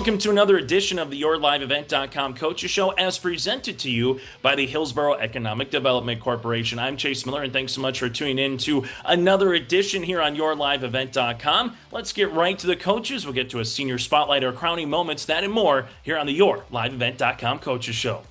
Welcome to another edition of the YourLiveEvent.com Coaches Show as presented to you by the Hillsborough Economic Development Corporation. I'm Chase Miller, and thanks so much for tuning in to another edition here on YourLiveEvent.com. Let's get right to the coaches. We'll get to a senior spotlight, our crowning moments, that and more here on the YourLiveEvent.com Coaches Show.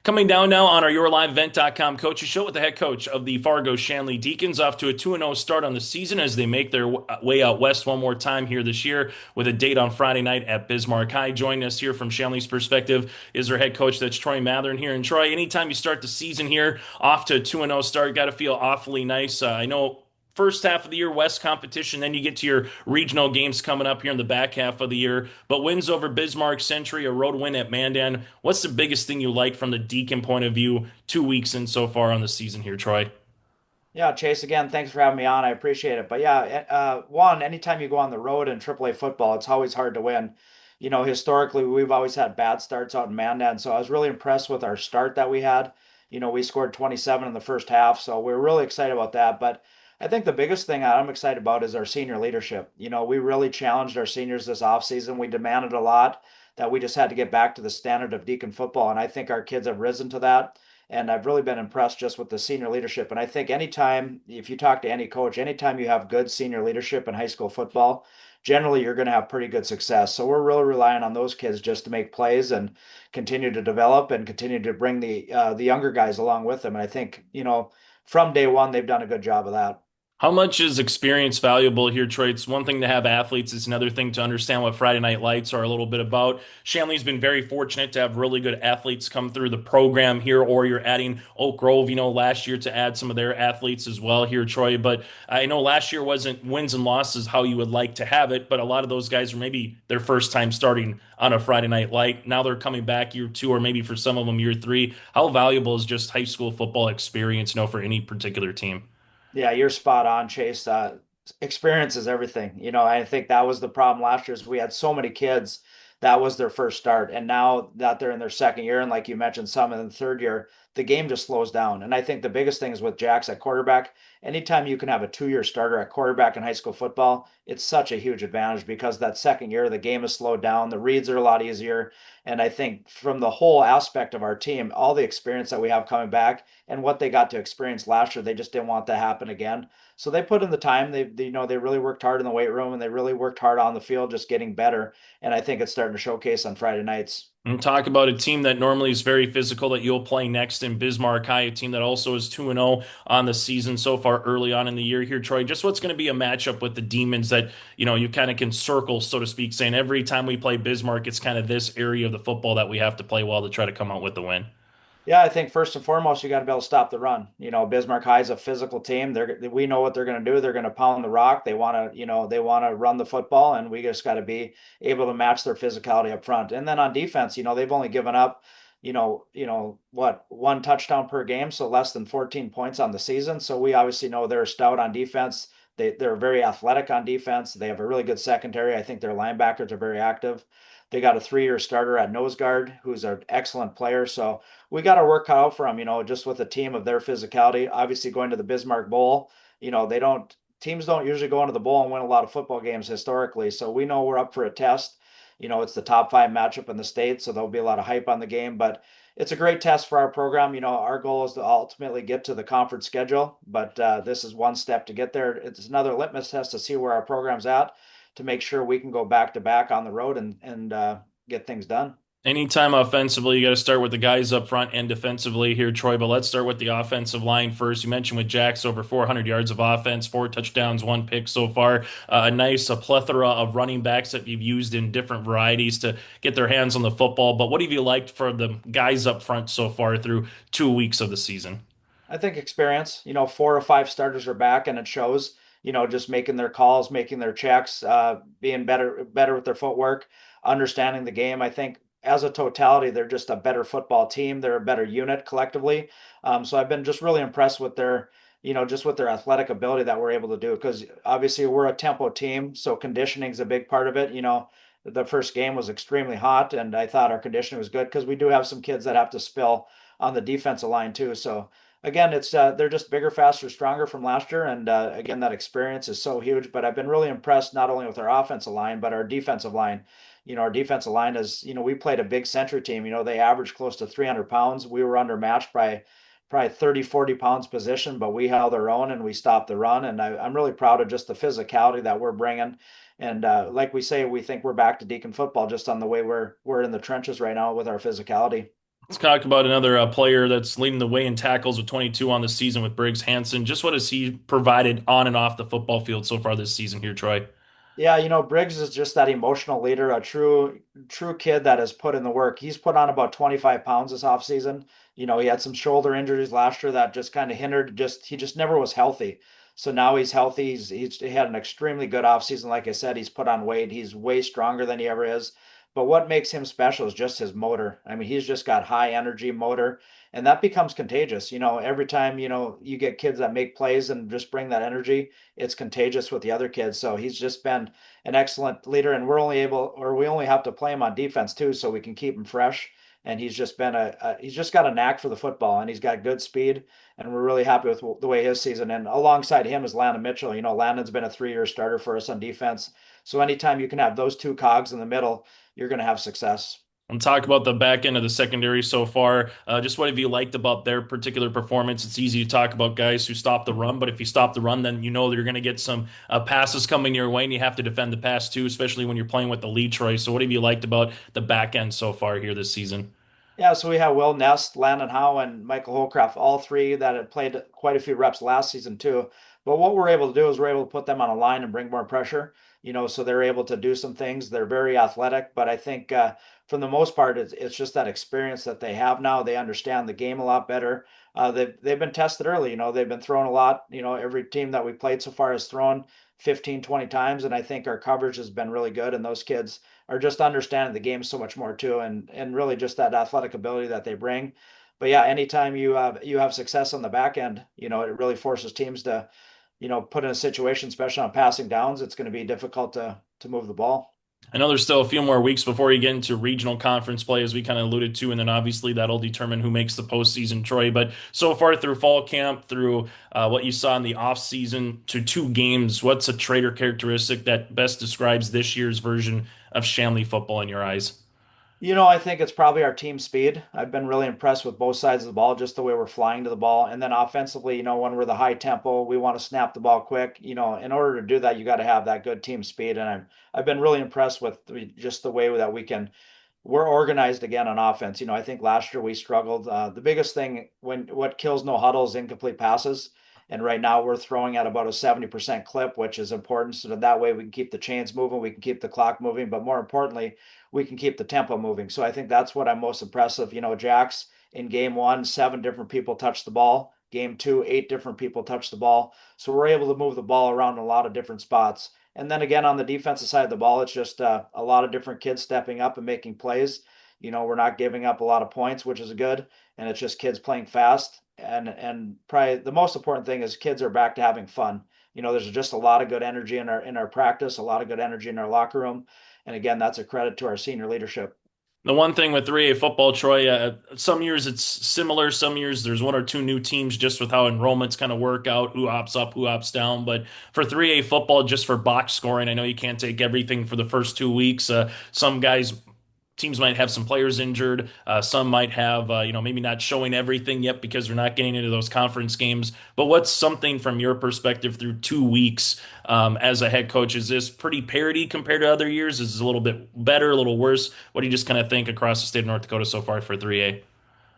Coming down now on our YourLiveEvent.com Coaches Show with the head coach of the Fargo Shanley Deacons, off to a 2-0 start on the season as they make their way out west one more time here this year with a date on Friday night at Bismarck High. Joining us here from Shanley's perspective is their head coach, that's Troy Mattern here. And Troy, anytime you start the season here off to a 2-0 start, got to feel awfully nice. I know first half of the year, West competition. Then you get to your regional games coming up here in the back half of the year. But wins over Bismarck Century, a road win at Mandan. What's the biggest thing you like from the Deacon point of view 2 weeks in so far on the season here, Troy? Yeah, Chase, again, thanks for having me on. I appreciate it. But yeah, one, anytime you go on the road in AAA football, it's always hard to win. Historically, we've always had bad starts out in Mandan. So I was really impressed with our start that we had. We scored 27 in the first half. So we're really excited about that. But I think the biggest thing I'm excited about is our senior leadership. We really challenged our seniors this offseason. We demanded a lot that we just had to get back to the standard of Deacon football. And I think our kids have risen to that. And I've really been impressed just with the senior leadership. And I think anytime, if you talk to any coach, anytime you have good senior leadership in high school football, generally you're going to have pretty good success. So we're really relying on those kids just to make plays and continue to develop and continue to bring the younger guys along with them. And I think, from day one, they've done a good job of that. How much is experience valuable here, Troy? It's one thing to have athletes. It's another thing to understand what Friday Night Lights are a little bit about. Shanley's been very fortunate to have really good athletes come through the program here, or you're adding Oak Grove, last year to add some of their athletes as well here, Troy. But I know last year wasn't wins and losses how you would like to have it, but a lot of those guys are maybe their first time starting on a Friday Night Light. Now they're coming back year two, or maybe for some of them year three. How valuable is just high school football experience, for any particular team? Yeah, you're spot on, Chase. Experience is everything. I think that was the problem last year is we had so many kids that was their first start. And now that they're in their second year, and like you mentioned, some in the third year, the game just slows down. And I think the biggest thing is with Jacks at quarterback, anytime you can have a 2-year starter at quarterback in high school football, it's such a huge advantage because that second year, the game is slowed down, the reads are a lot easier. And I think from the whole aspect of our team, all the experience that we have coming back and what they got to experience last year, they just didn't want that to happen again. So they put in the time. They really worked hard in the weight room and they really worked hard on the field, just getting better. And I think it's starting to showcase on Friday nights. And talk about a team that normally is very physical that you'll play next in Bismarck High, a team that also is 2-0 on the season so far early on in the year here, Troy. Just what's going to be a matchup with the Demons that, you kind of can circle, so to speak, saying every time we play Bismarck, it's kind of this area of the football that we have to play well to try to come out with the win. Yeah, I think first and foremost, you got to be able to stop the run. Bismarck High is a physical team. We know what they're going to do. They're going to pound the rock. They want to run the football, and we just got to be able to match their physicality up front. And then on defense, they've only given up, what, one touchdown per game, so less than 14 points on the season. So we obviously know they're stout on defense. They're very athletic on defense. They have a really good secondary. I think their linebackers are very active. They got a 3-year starter at nose guard who's an excellent player. So we got our work cut out for them, just with a team of their physicality. Obviously, going to the Bismarck Bowl, they don't, teams don't usually go into the bowl and win a lot of football games historically. So we know we're up for a test. It's the top 5 matchup in the state. So there'll be a lot of hype on the game, but it's a great test for our program. Our goal is to ultimately get to the conference schedule, but this is one step to get there. It's another litmus test to see where our program's at to make sure we can go back to back on the road and get things done. Anytime offensively, you got to start with the guys up front and defensively here, Troy. But let's start with the offensive line first. You mentioned with Jax over 400 yards of offense, 4 touchdowns, 1 pick so far. A plethora of running backs that you've used in different varieties to get their hands on the football. But what have you liked for the guys up front so far through 2 weeks of the season? I think experience, 4 or 5 starters are back and it shows, just making their calls, making their checks, being better with their footwork, understanding the game. I think as a totality, they're just a better football team. They're a better unit collectively. So I've been just really impressed with just with their athletic ability that we're able to do. Because obviously we're a tempo team, so conditioning is a big part of it. The first game was extremely hot, and I thought our conditioning was good because we do have some kids that have to spill on the defensive line too. So again, it's they're just bigger, faster, stronger from last year, and again, that experience is so huge. But I've been really impressed not only with our offensive line but our defensive line. Our defensive line is, we played a big Century team. They averaged close to 300 pounds. We were undermatched by probably 30, 40 pounds position, but we held our own and we stopped the run. And I'm really proud of just the physicality that we're bringing. And like we say, we think we're back to Deacon football just on the way we're in the trenches right now with our physicality. Let's talk about another player that's leading the way in tackles with 22 on the season with Briggs Hansen. Just what has he provided on and off the football field so far this season here, Troy? Yeah, Briggs is just that emotional leader, a true kid that has put in the work. He's put on about 25 pounds this offseason. He had some shoulder injuries last year that just kind of hindered, he just never was healthy. So now he's healthy. He had an extremely good offseason. Like I said, he's put on weight. He's way stronger than he ever is. But what makes him special is just his motor. I mean, he's just got high energy motor, and that becomes contagious. Every time, you get kids that make plays and just bring that energy, it's contagious with the other kids. So he's just been an excellent leader, and we only have to play him on defense too, so we can keep him fresh. And he's just got a knack for the football, and he's got good speed, and we're really happy with the way his season. And alongside him is Landon Mitchell. Landon's been a 3-year starter for us on defense. So anytime you can have those two cogs in the middle, you're going to have success. And talk about the back end of the secondary so far. Just what have you liked about their particular performance? It's easy to talk about guys who stop the run, but if you stop the run, then you know that you're going to get some passes coming your way, and you have to defend the pass too, especially when you're playing with the lead, Troy. So, what have you liked about the back end so far here this season? Yeah, so we have Will Nest, Landon Howe, and Michael Holcraft, all three that had played quite a few reps last season too. But what we're able to do is we're able to put them on a line and bring more pressure, so they're able to do some things. They're very athletic, but I think for the most part, it's just that experience that they have now. They understand the game a lot better. They've been tested early, they've been thrown a lot. Every team that we played so far has thrown 15, 20 times, and I think our coverage has been really good, and those kids are just understanding the game so much more too, and really just that athletic ability that they bring. But yeah, anytime you have success on the back end, it really forces teams to, put in a situation, especially on passing downs, it's going to be difficult to move the ball. I know there's still a few more weeks before you get into regional conference play, as we kind of alluded to, and then obviously that'll determine who makes the postseason, Troy. But so far through fall camp, through what you saw in the off season to 2 games, what's a trait or characteristic that best describes this year's version of Shanley football in your eyes? I think it's probably our team speed. I've been really impressed with both sides of the ball, just the way we're flying to the ball. And then offensively, when we're the high tempo, we want to snap the ball quick. In order to do that, you got to have that good team speed. And I've been really impressed with just the way that we're organized again on offense. I think last year we struggled. The biggest thing what kills no huddle is incomplete passes. And right now we're throwing at about a 70% clip, which is important. So that way we can keep the chains moving, we can keep the clock moving, but more importantly, we can keep the tempo moving. So I think that's what I'm most impressive. Jax in game one, 7 different people touched the ball. Game two, 8 different people touched the ball. So we're able to move the ball around in a lot of different spots. And then again, on the defensive side of the ball, it's just a lot of different kids stepping up and making plays. We're not giving up a lot of points, which is good. And it's just kids playing fast. And probably the most important thing is kids are back to having fun. There's just a lot of good energy in our practice, a lot of good energy in our locker room. And again, that's a credit to our senior leadership. The one thing with 3A football, Troy, some years it's similar. Some years there's 1 or 2 new teams just with how enrollments kind of work out, who opts up, who opts down. But for 3A football, just for box scoring, I know you can't take everything for the first 2 weeks. Some guys teams might have some players injured. Some might have, maybe not showing everything yet because they're not getting into those conference games. But what's something from your perspective through 2 weeks as a head coach? Is this pretty parity compared to other years? Is it a little bit better, a little worse? What do you just kind of think across the state of North Dakota so far for 3A?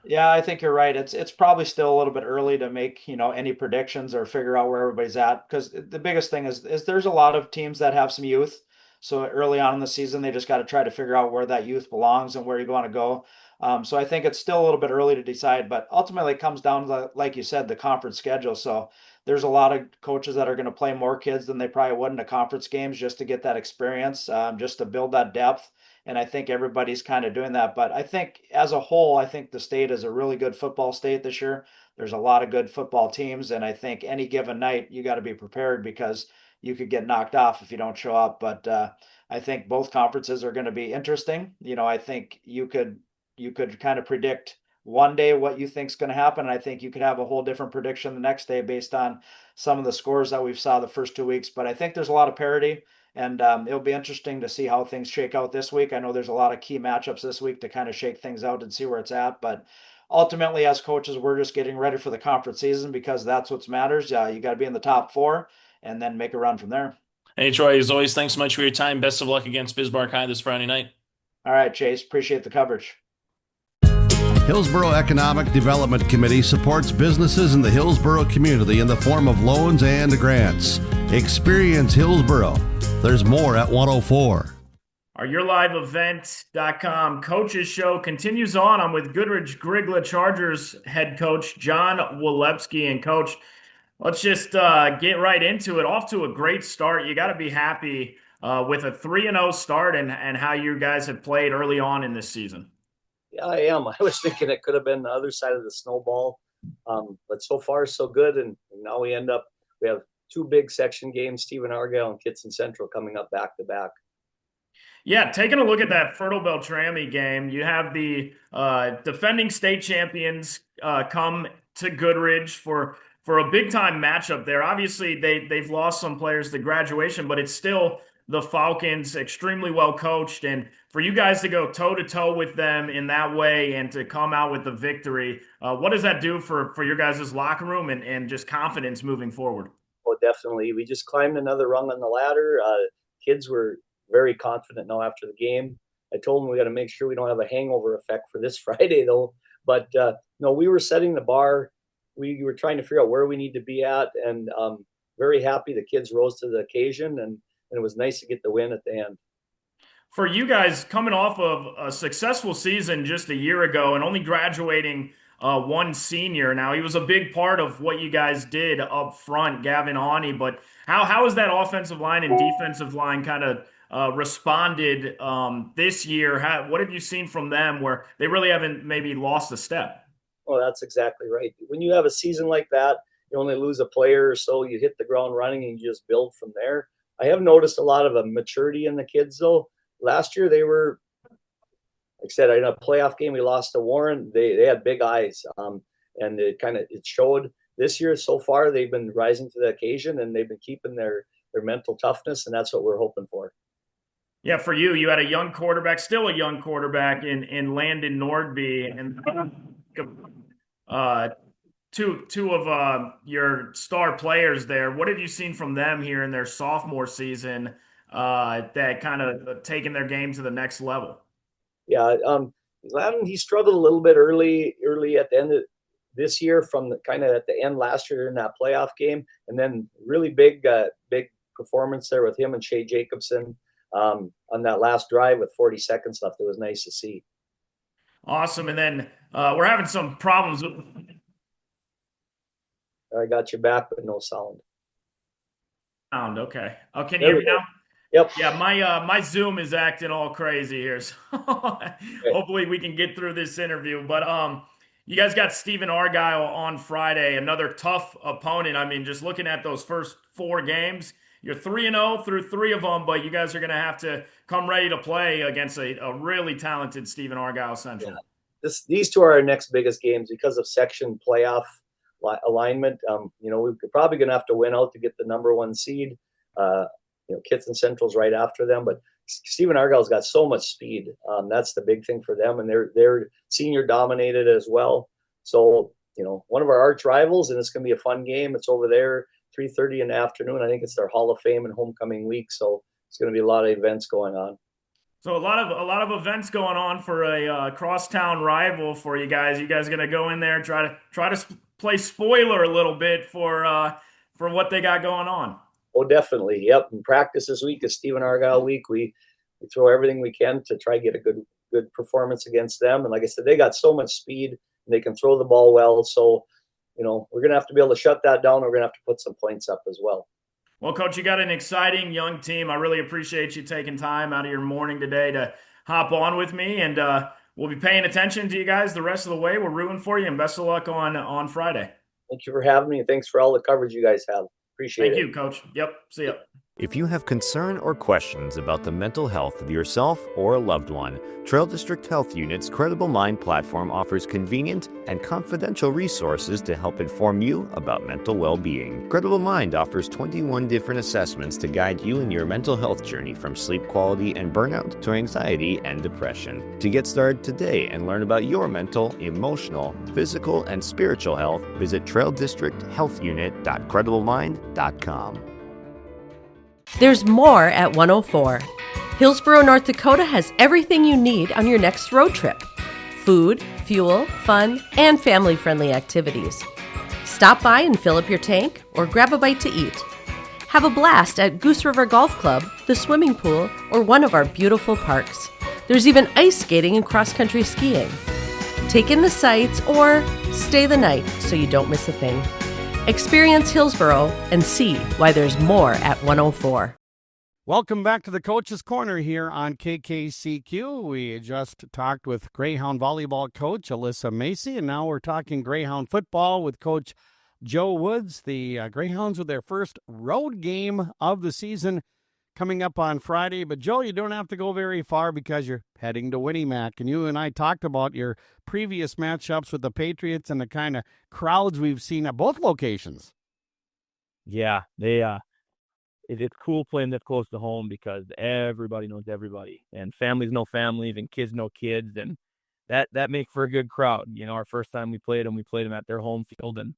Yeah, I think you're right. It's probably still a little bit early to make, any predictions or figure out where everybody's at, because the biggest thing is there's a lot of teams that have some youth. So early on in the season, they just got to try to figure out where that youth belongs and where you want to go. So I think it's still a little bit early to decide, but ultimately it comes down to, like you said, the conference schedule. So there's a lot of coaches that are going to play more kids than they probably would in the conference games just to get that experience, just to build that depth. And I think everybody's kind of doing that. But I think as a whole, I think the state is a really good football state this year. There's a lot of good football teams. And I think any given night, you got to be prepared because you could get knocked off if you don't show up. But I think both conferences are going to be interesting. I think you could kind of predict one day what you think's going to happen. And I think you could have a whole different prediction the next day based on some of the scores that we've saw the first 2 weeks. But I think there's a lot of parity, and it'll be interesting to see how things shake out this week. I know there's a lot of key matchups this week to kind of shake things out and see where it's at. But ultimately, as coaches, we're just getting ready for the conference season because that's what matters. You got to be in the top four and then make a run from there. Hey, Troy, as always, thanks so much for your time. Best of luck against Bismarck High this Friday night. All right, Chase. Appreciate the coverage. Hillsborough Economic Development Committee supports businesses in the Hillsborough community in the form of loans and grants. Experience Hillsborough. There's more at 104. Our YourLiveEvent.com coaches show continues on. I'm with Goodridge-Grygla Chargers head coach John Wilebski. And coach, let's just get right into it. Off to a great start. You got to be happy with a 3-0 start and how you guys have played early on in this season. Yeah, I am. I was thinking it could have been the other side of the snowball. But so far, so good. And now we have 2 big section games, Stephen Argyle and Kitson Central coming up back to back. Yeah, taking a look at that Fertile Beltrami game, you have the defending state champions come to Goodridge for a big-time matchup there. Obviously, they've lost some players to graduation, but it's still the Falcons, extremely well coached. And for you guys to go toe-to-toe with them in that way and to come out with the victory, what does that do for your guys' locker room and just confidence moving forward? Oh, definitely. We just climbed another rung on the ladder. Kids were very confident now after the game. I told them we got to make sure we don't have a hangover effect for this Friday, though. But no, we were setting the bar. We were trying to figure out where we need to be at, and very happy the kids rose to the occasion, and it was nice to get the win at the end. For you guys, coming off of a successful season just a year ago and only graduating one senior, now he was a big part of what you guys did up front, Gavin Awney, but how has that offensive line and defensive line kind of responded this year? What have you seen from them where they really haven't maybe lost a step? Oh, that's exactly right. When you have a season like that, you only lose a player or so, you hit the ground running and you just build from there. I have noticed a lot of a maturity in the kids, though. Last year, they were, like I said, in a playoff game, we lost to Warren. They had big eyes, and it showed. This year, so far, they've been rising to the occasion, and they've been keeping their mental toughness, and that's what we're hoping for. Yeah, for you, you had a young quarterback, still a young quarterback in Landon Nordby, and two of your star players there. What have you seen from them here in their sophomore season that kind of taken their game to the next level? Yeah, Landon, he struggled a little bit early at the end of this year from the kind of at the end last year in that playoff game, and then really big performance there with him and Shea Jacobson on that last drive with 40 seconds left. It was nice to see. Awesome. And then we're having some problems with. I got your back, but no sound. Sound, okay. Oh, can you hear me now? Yep. Yeah, my Zoom is acting all crazy here, so hopefully we can get through this interview. But you guys got Stephen Argyle on Friday, another tough opponent. I mean, just looking at those first 4 games, you're 3-0 through 3 of them, but you guys are going to have to come ready to play against a really talented Stephen Argyle Central. Yeah. These 2 are our next biggest games because of section playoff alignment. We're probably going to have to win out to get the number 1 seed. Kitson Central's right after them, but Stephen Argyle's got so much speed. That's the big thing for them, and they're senior dominated as well. So one of our arch rivals, and it's going to be a fun game. It's over there, 3:30 in the afternoon. I think it's their Hall of Fame and homecoming week, so it's going to be a lot of events going on. So a lot of events going on for a crosstown rival for you guys. You guys going to go in there and try to play spoiler a little bit for what they got going on. Oh, definitely. Yep. And practice this week is Stephen Argyle week. We throw everything we can to try to get a good performance against them. And like I said, they got so much speed and they can throw the ball well. So, we're going to have to be able to shut that down. We're going to have to put some points up as well. Well, Coach, you got an exciting young team. I really appreciate you taking time out of your morning today to hop on with me. And we'll be paying attention to you guys the rest of the way. We're rooting for you, and best of luck on Friday. Thank you for having me, and thanks for all the coverage you guys have. Appreciate it. Thank you, Coach. Yep. See ya. If you have concern or questions about the mental health of yourself or a loved one, Trail District Health Unit's Credible Mind platform offers convenient and confidential resources to help inform you about mental well-being. Credible Mind offers 21 different assessments to guide you in your mental health journey, from sleep quality and burnout to anxiety and depression. To get started today and learn about your mental, emotional, physical, and spiritual health, visit traildistricthealthunit.crediblemmind.com. There's more at 104. Hillsborough, North Dakota has everything you need on your next road trip. Food, fuel, fun, and family-friendly activities. Stop by and fill up your tank or grab a bite to eat. Have a blast at Goose River Golf Club, the swimming pool, or one of our beautiful parks. There's even ice skating and cross-country skiing. Take in the sights or stay the night so you don't miss a thing. Experience Hillsborough and see why there's more at 104. Welcome back to the Coach's Corner here on KKCQ. We just talked with Greyhound volleyball coach Alyssa Macy, and now we're talking Greyhound football with Coach Joe Woods. The Greyhounds with their first road game of the season coming up on Friday. But, Joe, you don't have to go very far because you're heading to Winnie-Mac. And you and I talked about your previous matchups with the Patriots and the kind of crowds we've seen at both locations. Yeah, it's cool playing this close to home because everybody knows everybody. And families know families and kids know kids. And that makes for a good crowd. You know, our first time we played them at their home field, and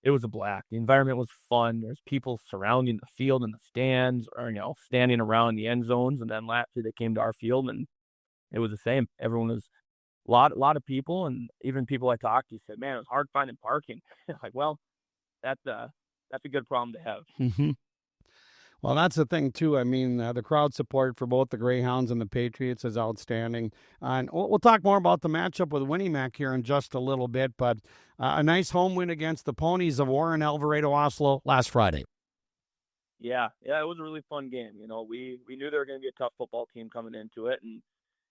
it was a blast. The environment was fun. There's people surrounding the field and the stands, or, standing around the end zones. And then last year they came to our field, and it was the same. Everyone was a lot of people, and even people I talked to said, "Man, it was hard finding parking." Like, well, that's a good problem to have. Mm-hmm. Well, that's the thing, too. I mean, the crowd support for both the Greyhounds and the Patriots is outstanding. And we'll talk more about the matchup with Winnie-Mac here in just a little bit, but a nice home win against the Ponies of Warren Alvarado Oslo last Friday. Yeah, it was a really fun game. We knew they were going to be a tough football team coming into it, and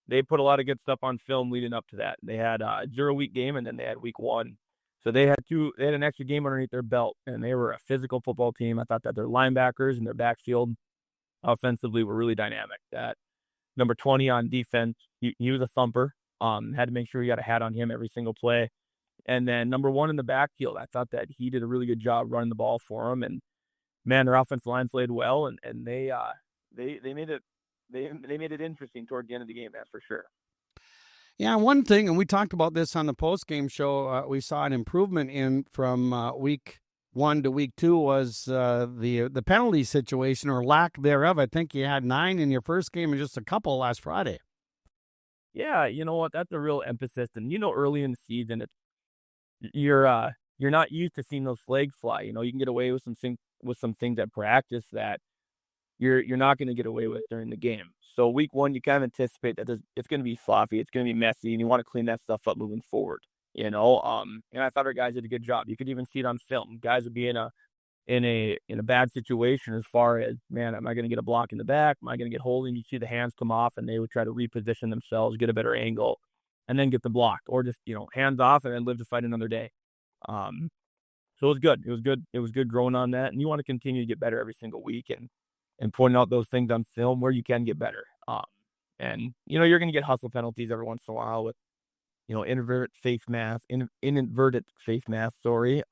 they put a lot of good stuff on film leading up to that. They had a 0-week game, and then they had week 1. So they had an extra game underneath their belt, and they were a physical football team. I thought that their linebackers and their backfield offensively were really dynamic. That number 20 on defense, he was a thumper. Had to make sure you got a hat on him every single play. And then number 1 in the backfield, I thought that he did a really good job running the ball for them. And man, their offensive line played well, and they made it interesting toward the end of the game. That's for sure. Yeah, one thing, and we talked about this on the post-game show, we saw an improvement from week 1 to week 2 was the penalty situation or lack thereof. I think you had 9 in your first game and just a couple last Friday. Yeah, you know what? That's a real emphasis. And early in the season, you're not used to seeing those flags fly. You can get away with some things at practice that you're not going to get away with during the game. So week 1, you kind of anticipate that it's going to be sloppy, it's going to be messy, and you want to clean that stuff up moving forward. And I thought our guys did a good job. You could even see it on film. Guys would be in a bad situation as far as, man, am I going to get a block in the back? Am I going to get holding? You see the hands come off, and they would try to reposition themselves, get a better angle, and then get the block, or just hands off and then live to fight another day. So it was good. It was good. It was good growing on that, and you want to continue to get better every single week and pointing out those things on film where you can get better. And you're going to get hustle penalties every once in a while with inadvertent face mask, or a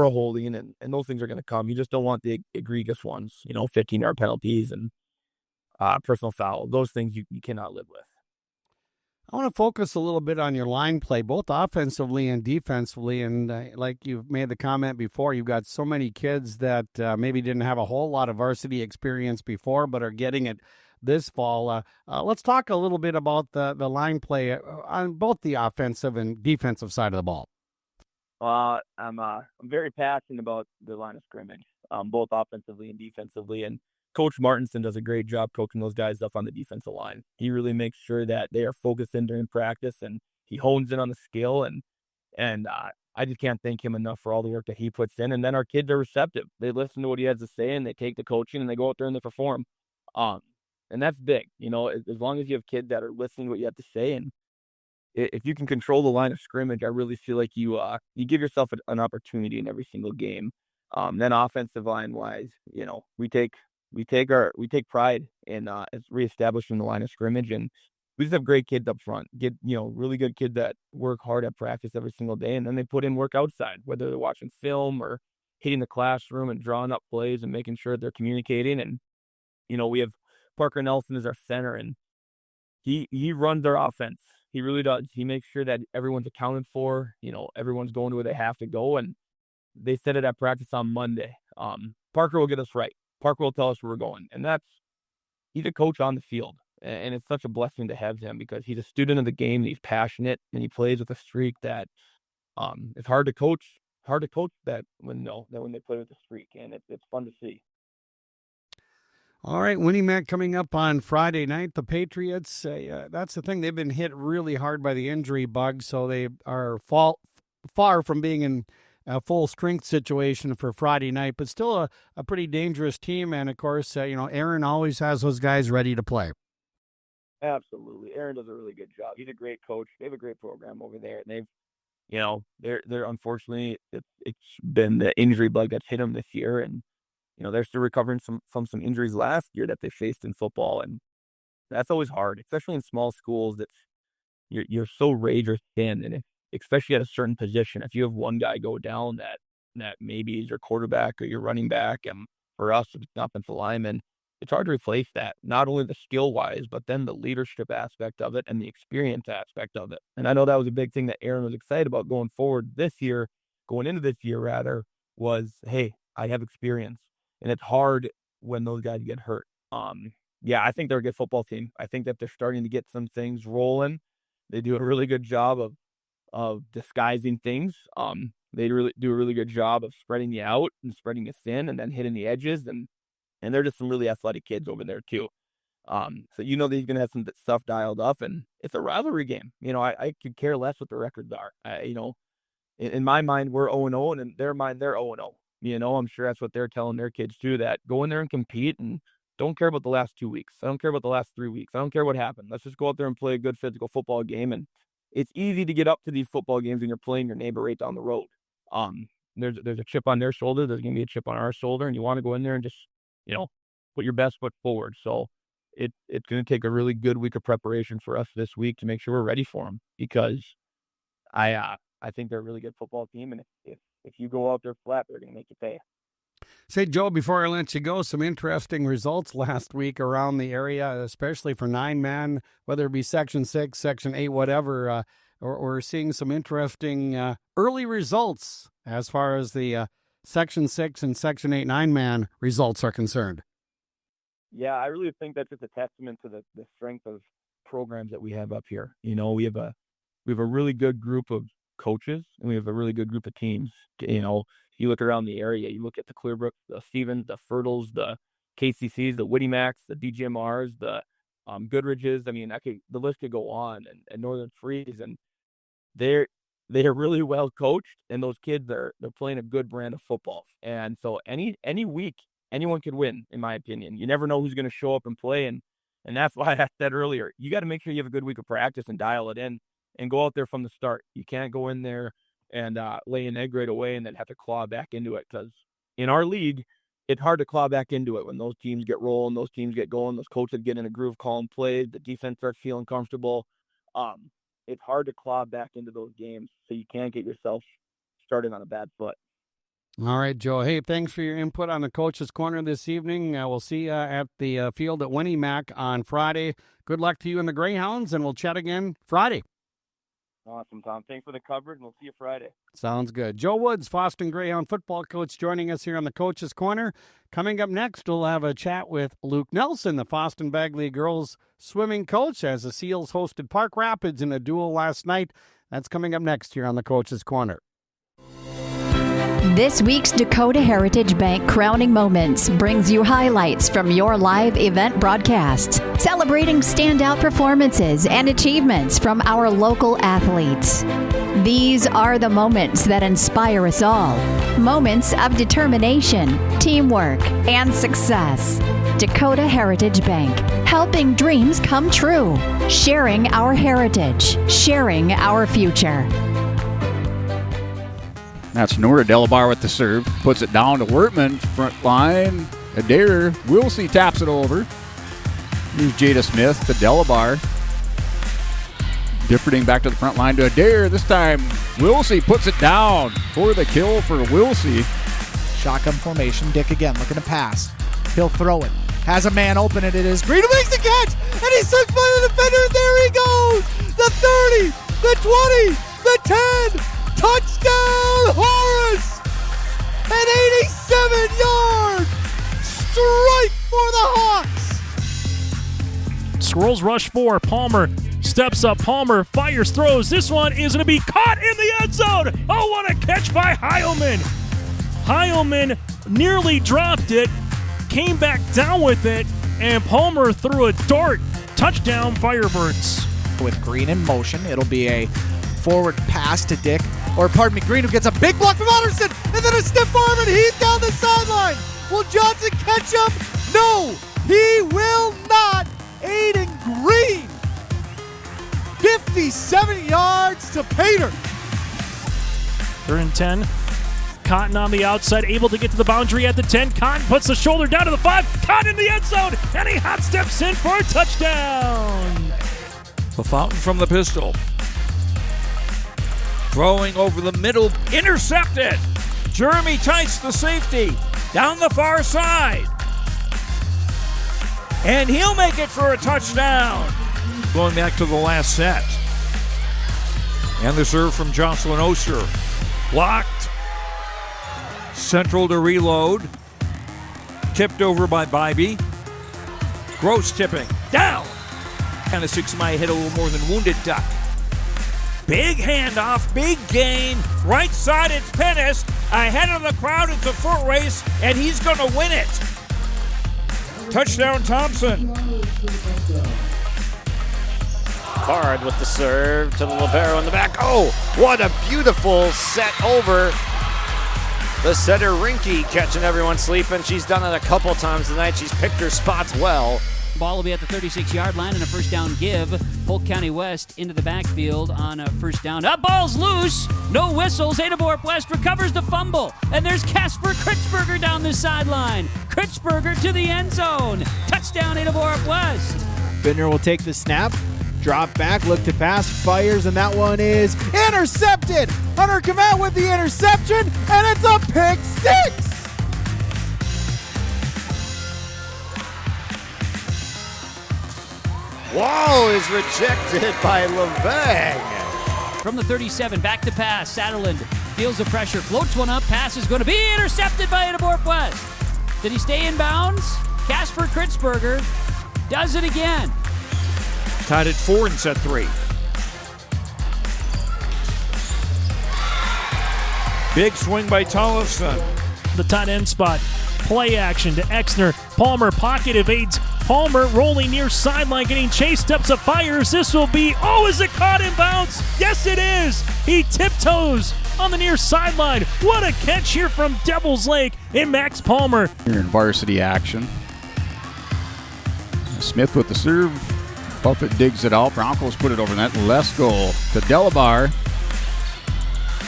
holding, and those things are going to come. You just don't want the egregious ones, 15-yard penalties and personal foul. Those things you cannot live with. I want to focus a little bit on your line play, both offensively and defensively. And like you've made the comment before, you've got so many kids that maybe didn't have a whole lot of varsity experience before, but are getting it this fall. Let's talk a little bit about the line play on both the offensive and defensive side of the ball. I'm very passionate about the line of scrimmage, both offensively and defensively. And Coach Martinson does a great job coaching those guys up on the defensive line. He really makes sure that they are focused in during practice, and he hones in on the skill. And I just can't thank him enough for all the work that he puts in. And then our kids are receptive. They listen to what he has to say, and they take the coaching, and they go out there and they perform. And that's big. As long as you have kids that are listening to what you have to say, and if you can control the line of scrimmage, I really feel like you give yourself an opportunity in every single game. Then offensive line wise, we take we take pride in reestablishing the line of scrimmage, and we just have great kids up front. Really good kids that work hard at practice every single day, and then they put in work outside, whether they're watching film or hitting the classroom and drawing up plays and making sure they're communicating. And we have Parker Nelson as our center, and he runs our offense. He really does. He makes sure that everyone's accounted for. Everyone's going to where they have to go, and they said it at practice on Monday. Parker will get us right. Parker will tell us where we're going, and he's a coach on the field, and it's such a blessing to have him because he's a student of the game. And he's passionate, and he plays with a streak that it's hard to coach. Hard to coach that when they play with a streak, and it's fun to see. All right, Winnemac coming up on Friday night. The Patriots, that's the thing. They've been hit really hard by the injury bug, so they are far from being in a full strength situation for Friday night, but still a pretty dangerous team. And, of course, Aaron always has those guys ready to play. Absolutely. Aaron does a really good job. He's a great coach. They have a great program over there. And they're unfortunately, it's been the injury bug that's hit them this year. And, they're still recovering from some injuries last year that they faced in football. And that's always hard, especially in small schools that you're so razor thin. And especially at a certain position, if you have one guy go down that maybe is your quarterback or your running back, and for us, it's an offensive lineman, it's hard to replace that, not only the skill-wise, but then the leadership aspect of it and the experience aspect of it. And I know that was a big thing that Aaron was excited about going into this year rather, was, hey, I have experience. And it's hard when those guys get hurt. I think they're a good football team. I think that they're starting to get some things rolling. They do a really good job of disguising things. They really do a really good job of spreading you out and spreading you thin and then hitting the edges. And they're just some really athletic kids over there too. So that he's going to have some stuff dialed up, and it's a rivalry game. I could care less what the records are. In my mind, we're 0-0, and in their mind, they're 0-0. I'm sure that's what they're telling their kids too, that go in there and compete and don't care about the last 2 weeks. I don't care about the last 3 weeks. I don't care what happened. Let's just go out there and play a good physical football game. And it's easy to get up to these football games when you're playing your neighbor right down the road. There's a chip on their shoulder. There's going to be a chip on our shoulder, and you want to go in there and just, put your best foot forward. So it's going to take a really good week of preparation for us this week to make sure we're ready for them, because I think they're a really good football team. And if you go out there flat, they're going to make you pay. Say, Joe, before I let you go, some interesting results last week around the area, especially for 9-man, whether it be Section 6, Section 8, whatever. We're seeing some interesting early results as far as the Section 6 and Section 8 9-man results are concerned. Yeah, I really think that's just a testament to the strength of programs that we have up here. We have a really good group of coaches, and we have a really good group of teams. You look around the area, you look at the Clearbrook, the Stevens, the Fertles, the KCCs, the Winnemacs, the DGMRs, the Goodridges. I mean, the list could go on, and Northern Freeze, and they're really well coached, and those kids they're playing a good brand of football. And so any week, anyone could win, in my opinion. You never know who's going to show up and play, and that's why I said earlier, you got to make sure you have a good week of practice and dial it in and go out there from the start. You can't go in there and lay an egg right away and then have to claw back into it, because in our league, it's hard to claw back into it when those teams get rolling, those teams get going, those coaches get in a groove calling plays, the defense starts feeling comfortable. It's hard to claw back into those games, so you can't get yourself started on a bad foot. All right, Joe. Hey, thanks for your input on the Coach's Corner this evening. We'll see you at the field at Winnemac on Friday. Good luck to you and the Greyhounds, and we'll chat again Friday. Awesome, Tom. Thanks for the coverage, and we'll see you Friday. Sounds good. Joe Woods, Fosston Greyhound football coach, joining us here on the Coach's Corner. Coming up next, we'll have a chat with Luke Nelson, the Fosston Bagley girls swimming coach, as the Seals hosted Park Rapids in a duel last night. That's coming up next here on the Coach's Corner. This week's Dakota Heritage Bank Crowning Moments brings you highlights from your live event broadcasts, celebrating standout performances and achievements from our local athletes. These are the moments that inspire us all. Moments of determination, teamwork, and success. Dakota Heritage Bank, helping dreams come true. Sharing our heritage, sharing our future. That's Nora Delabar with the serve. Puts it down to Wertman. Front line. Adair, Wilsey taps it over. Here's Jada Smith to Delabar. Differting back to the front line to Adair. This time, Wilsey puts it down for the kill for Wilsey. Shotgun formation. Dick again looking to pass. He'll throw it. Has a man open, and it is Green who makes the catch, and he's sent by the defender, and there he goes! The 30, the 20, the 10, touchdown Horace! An 87-yard strike for the Hawks! Squirrels rush 4. Palmer steps up. Palmer fires, throws. This one is going to be caught in the end zone. Oh, what a catch by Heilman. Heilman nearly dropped it, came back down with it, and Palmer threw a dart. Touchdown, Firebirds. With Green in motion, it'll be a forward pass to Dick, or pardon me, Green, who gets a big block from Anderson, and then a stiff arm, and he's down the sideline. Will Johnson catch him? No, he will not. Aiden Green, 57 yards to Pater. 3rd and 10. Cotton on the outside, able to get to the boundary at the 10. Cotton puts the shoulder down to the 5. Cotton in the end zone, and he hot steps in for a touchdown. The fountain from the pistol. Throwing over the middle, intercepted. Jeremy Tice, the safety, down the far side. And he'll make it for a touchdown. Going back to the last set. And the serve from Jocelyn Oster. Blocked. Central to reload. Tipped over by Bybee. Gross tipping. Down. Kind of 6 might hit a little more than wounded duck. Big handoff, big gain. Right side, it's Pennis. Ahead of the crowd, it's a foot race, and he's going to win it. Touchdown, Thompson. Card with the serve to the libero in the back. Oh, what a beautiful set over. The setter, Rinky, catching everyone sleeping. She's done it a couple times tonight. She's picked her spots well. Ball will be at the 36-yard line and a first down give. Polk County West into the backfield on a first down. Up, ball's loose. No whistles. Ada-Borup-West recovers the fumble. And there's Casper Kritzberger down the sideline. Kritzberger to the end zone. Touchdown, Ada-Borup-West. Bittner will take the snap. Drop back, look to pass, fires, and that one is intercepted. Hunter Kamat with the interception, and it's a pick 6. Wall is rejected by Levang. From the 37, back to pass. Satterland feels the pressure, floats one up. Pass is going to be intercepted by Ada-Borup-West. Did he stay in bounds? Casper Kritzberger does it again. Tied at 4 in set 3. Big swing by Tollefson. The tight end spot. Play action to Exner. Palmer pocket evades. Palmer rolling near sideline, getting chased, steps up, fires. This will be, is it caught in bounds? Yes, it is. He tiptoes on the near sideline. What a catch here from Devil's Lake in Max Palmer. Here in varsity action. Smith with the serve. Buffett digs it out. Broncos put it over net. Lesko to Delabar.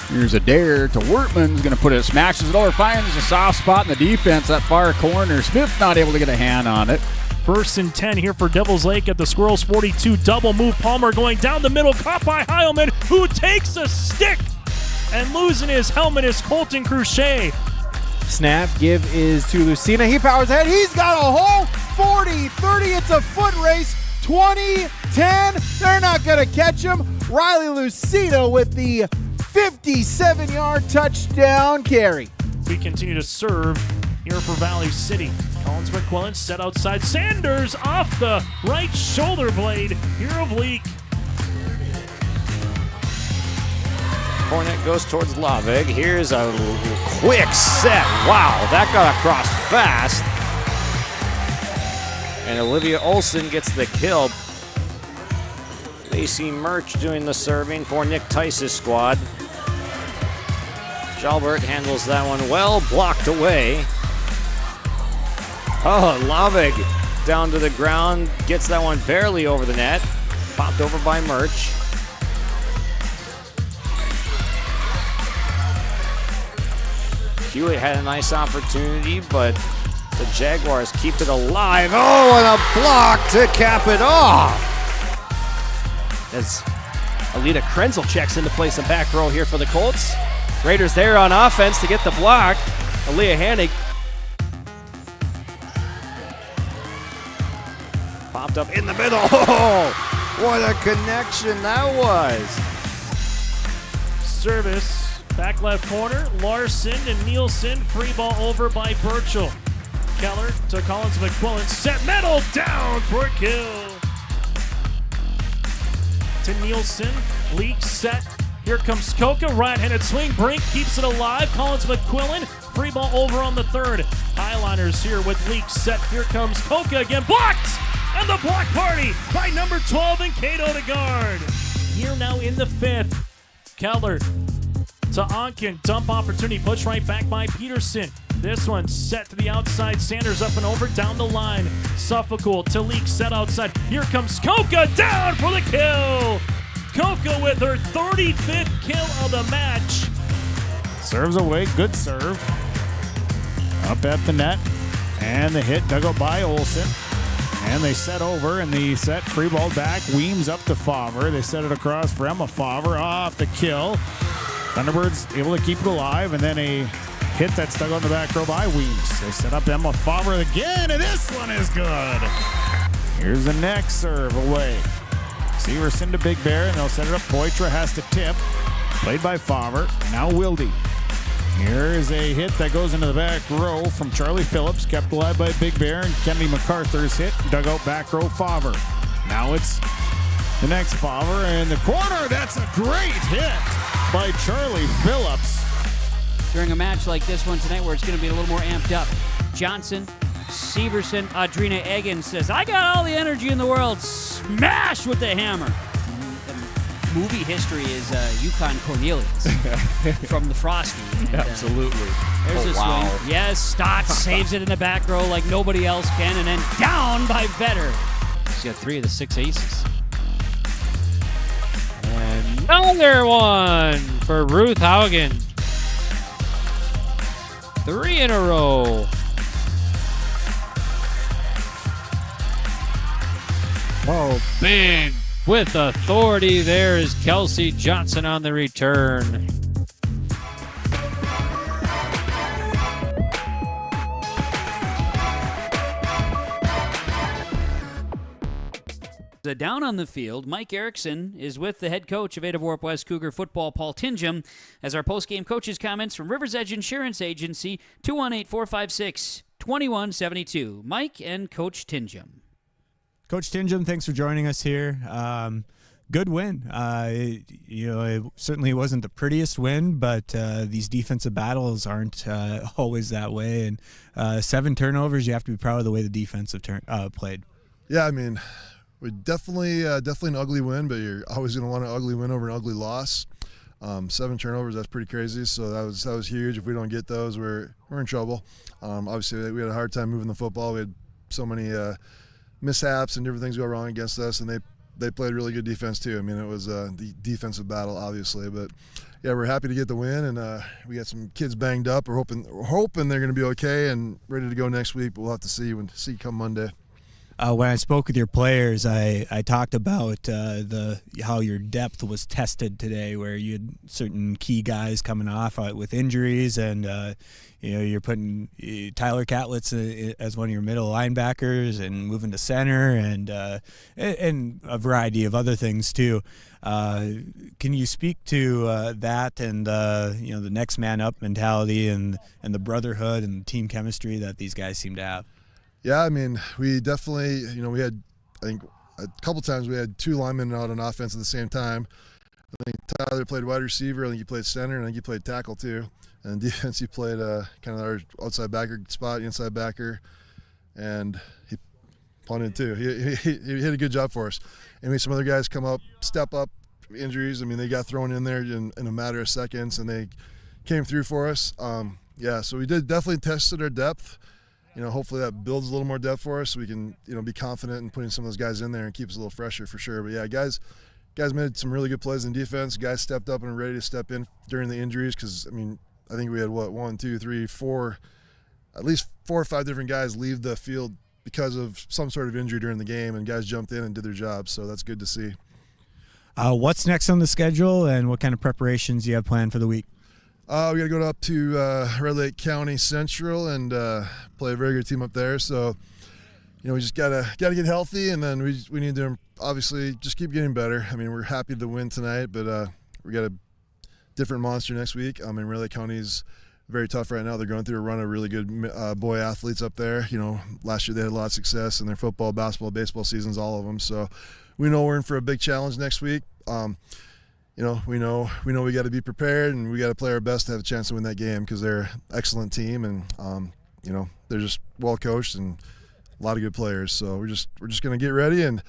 Here's Adair to Wortman's going to put it, smashes it over, finds a soft spot in the defense, that far corner. Smith not able to get a hand on it. 1st and 10 here for Devil's Lake at the Squirrels 42. Double move. Palmer going down the middle, caught by Heilman, who takes a stick and losing his helmet is Colton Cruchet. Snap, give is to Lucina. He powers ahead. He's got a hole. 40, 30. It's a foot race. 20, 10. They're not going to catch him. Riley Lucina with the 57-yard touchdown carry. We continue to serve here for Valley City. Collins McQuillan set outside. Sanders off the right shoulder blade here of Leak. Hornet goes towards Lavig. Here's a quick set. Wow, that got across fast. And Olivia Olson gets the kill. Lacey Murch doing the serving for Nick Tice's squad. Jalbert handles that one well, blocked away. Lavig down to the ground, gets that one barely over the net. Popped over by Murch. Hewitt had a nice opportunity, but The Jaguars keep it alive. Oh, and a block to cap it off. As Alita Krenzel checks into place in back row here for the Colts. Raiders there on offense to get the block. Aaliyah Hannig popped up in the middle. Oh, what a connection that was. Service, back left corner, Larson and Nielsen, free ball over by Burchell. Keller to Collins McQuillan, set metal down for a kill. To Nielsen, leak set. Here comes Koka, right-handed swing, Brink keeps it alive. Collins McQuillan, free ball over on the third. Highliners here with leak set. Here comes Koka again, blocked! And the block party by number 12 and Cato to guard. Here now in the fifth. Keller to Onken, dump opportunity, push right back by Peterson. This one set to the outside, Sanders up and over, down the line. Suffolk to Leak, set outside. Here comes Koka, down for the kill. Koka with her 35th kill of the match. Serves away, good serve. Up at the net, and the hit dug out by Olsen. And they set over, and the set free ball back. Weems up to Favre. They set it across for Emma Favre off the kill. Thunderbirds able to keep it alive, and then a hit that's stuck on the back row by Weems. They set up Emma Favre again, and this one is good. Here's the next serve away. Severson to Big Bear, and they'll set it up. Poitra has to tip. Played by Favre. Now Wilde. Here is a hit that goes into the back row from Charlie Phillips, kept alive by Big Bear, and Kennedy MacArthur's hit, dug out back row Favre. Now it's the next Favre in the corner. That's a great hit by Charlie Phillips. During a match like this one tonight where it's going to be a little more amped up, Johnson, Severson, Audrina Egan says, I got all the energy in the world. Smash with the hammer. Movie history is Yukon Cornelius from the Frosty. And, absolutely. There's a swing. Yes, Stott saves it in the back row like nobody else can, and then down by Vetter. She's got 3 of the 6 aces. Another one for Ruth Haugen. 3 in a row. Oh, big with authority. There is Kelsey Johnson on the return. Down on the field, Mike Erickson is with the head coach of Ada-Borup-West Cougar football, Paul Tinjum, as our post-game coaches' comments from Rivers Edge Insurance Agency, 218-456-2172. Mike and Coach Tinjum. Coach Tinjum, thanks for joining us here. Good win. It certainly wasn't the prettiest win, but these defensive battles aren't always that way. And 7 turnovers, you have to be proud of the way the defense have played. Yeah, I mean, we definitely an ugly win, but you're always going to want an ugly win over an ugly loss. 7 turnovers, that's pretty crazy. So that was huge. If we don't get those, we're in trouble. Obviously, we had a hard time moving the football. We had so many mishaps and different things go wrong against us, and they played really good defense too. I mean, it was the defensive battle, obviously, but yeah, we're happy to get the win, and we got some kids banged up. We're hoping they're going to be okay and ready to go next week. But we'll have to see come Monday. When I spoke with your players, I talked about how your depth was tested today, where you had certain key guys coming off with injuries, and you're putting Tyler Catlett as one of your middle linebackers and moving to center, and a variety of other things too. Can you speak to that and the next man up mentality and the brotherhood and team chemistry that these guys seem to have? Yeah, I mean, we definitely, we had, I think, a couple times we had 2 linemen out on offense at the same time. I think Tyler played wide receiver, I think he played center, and I think he played tackle too. And defense, he played kind of our outside backer spot, inside backer, and he punted too. He did a good job for us. And we had some other guys step up, injuries. I mean, they got thrown in there in a matter of seconds, and they came through for us. So we definitely tested our depth. Hopefully that builds a little more depth for us so we can, be confident in putting some of those guys in there and keep us a little fresher for sure. But yeah, guys made some really good plays in defense. Guys stepped up and were ready to step in during the injuries because, I think we had 4 at least 4 or 5 different guys leave the field because of some sort of injury during the game, and guys jumped in and did their job. So that's good to see. What's next on the schedule, and what kind of preparations do you have planned for the week? We got to go up to Red Lake County Central and play a very good team up there. So, we just gotta get healthy, and then we need to obviously just keep getting better. I mean, we're happy to win tonight, but we got a different monster next week. I mean, Red Lake County's very tough right now. They're going through a run of really good boy athletes up there. Last year they had a lot of success in their football, basketball, baseball seasons, all of them. So we know we're in for a big challenge next week. We know we got to be prepared, and we got to play our best to have a chance to win that game, because they're an excellent team, and they're just well coached and a lot of good players. So we're just going to get ready and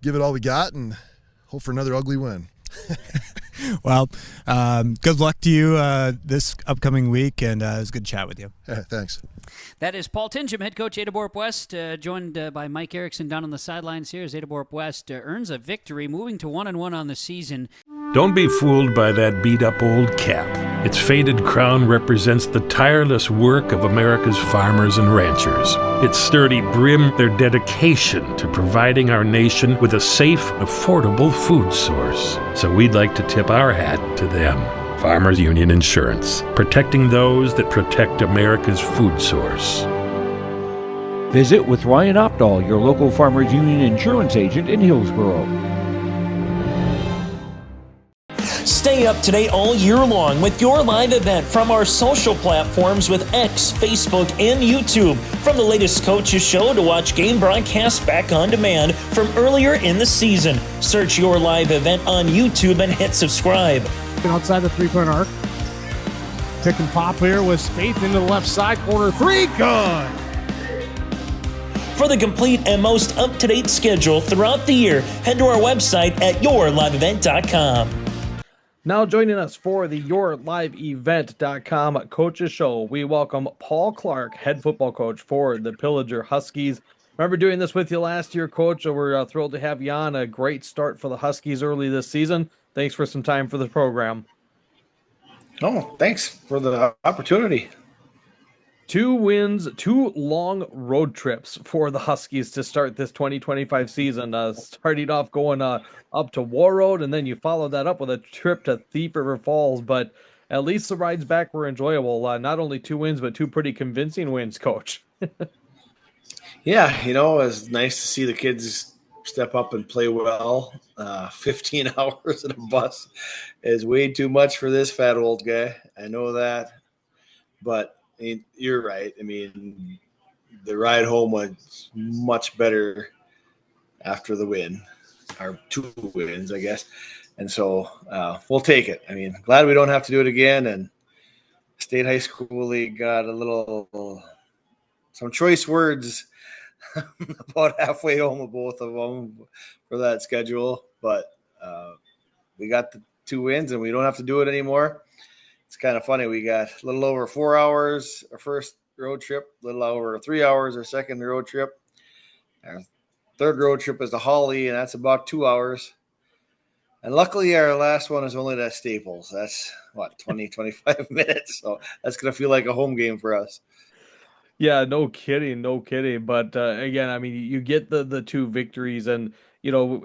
give it all we got and hope for another ugly win. Well, good luck to you this upcoming week, and it was good to chat with you. Yeah, thanks. That is Paul Tinjum, head coach, Ada-Borup-West, joined by Mike Erickson down on the sidelines here as Ada-Borup-West earns a victory, moving to 1-1 on the season. Don't be fooled by that beat-up old cap. Its faded crown represents the tireless work of America's farmers and ranchers. Its sturdy brim, their dedication to providing our nation with a safe, affordable food source. So we'd like to tip our hat to them. Farmers Union Insurance, protecting those that protect America's food source. Visit with Ryan Opdahl, your local Farmers Union insurance agent in Hillsboro. Stay up to date all year long with your live event from our social platforms with X, Facebook, and YouTube. From the latest coaches show to watch game broadcasts back on demand from earlier in the season. Search your live event on YouTube and hit subscribe. Outside the three-point arc. Pick and pop here with Spaeth into the left side corner. 3, good. For the complete and most up-to-date schedule throughout the year, head to our website at yourliveevent.com. Now joining us for the YourLiveEvent.com Coaches Show, we welcome Paul Clark, head football coach for the Pillager Huskies. Remember doing this with you last year, Coach, so we're thrilled to have you on. A great start for the Huskies early this season. Thanks for some time for the program. Oh, thanks for the opportunity. 2 wins, 2 long road trips for the Huskies to start this 2025 season. Starting off going up to War Road, and then you followed that up with a trip to Thief River Falls. But at least the rides back were enjoyable. Not only 2 wins, but 2 pretty convincing wins, Coach. Yeah, it was nice to see the kids step up and play well. 15 hours in a bus is way too much for this fat old guy. I know that. But you're right. I mean, the ride home was much better after the win, or 2 wins, I guess. And so we'll take it. I mean, glad we don't have to do it again. And State High School League got some choice words about halfway home with both of them for that schedule. But we got the 2 wins, and we don't have to do it anymore. It's kind of funny. We got a little over 4 hours our first road trip, a little over 3 hours our second road trip. Our third road trip is to Holly, and that's about 2 hours. And luckily, our last one is only at Staples. That's, 25 minutes. So that's going to feel like a home game for us. Yeah, no kidding. But again, I mean, you get the 2 victories, and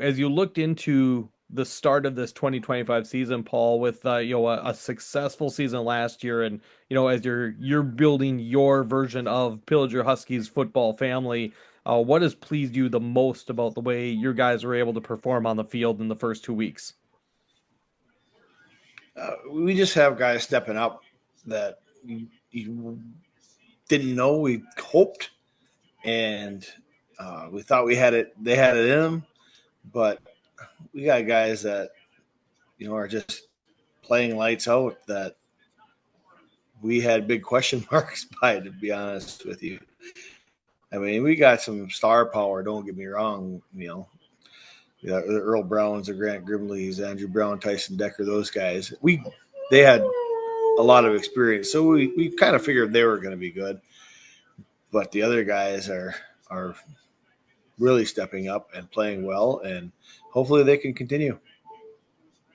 as you looked into the start of this 2025 season, Paul, with a successful season last year, and as you're building your version of Pillager Huskies football family, what has pleased you the most about the way your guys were able to perform on the field in the first 2 weeks? We just have guys stepping up that you didn't know. We hoped, and we thought we had it. They had it in them, but we got guys that are just playing lights out that we had big question marks by, to be honest with you. I mean, we got some star power, don't get me wrong. The Earl Browns, the Grant Grimleys, Andrew Brown, Tyson Decker, those guys. They had a lot of experience, so we kind of figured they were going to be good. But the other guys are really stepping up and playing well, and hopefully they can continue.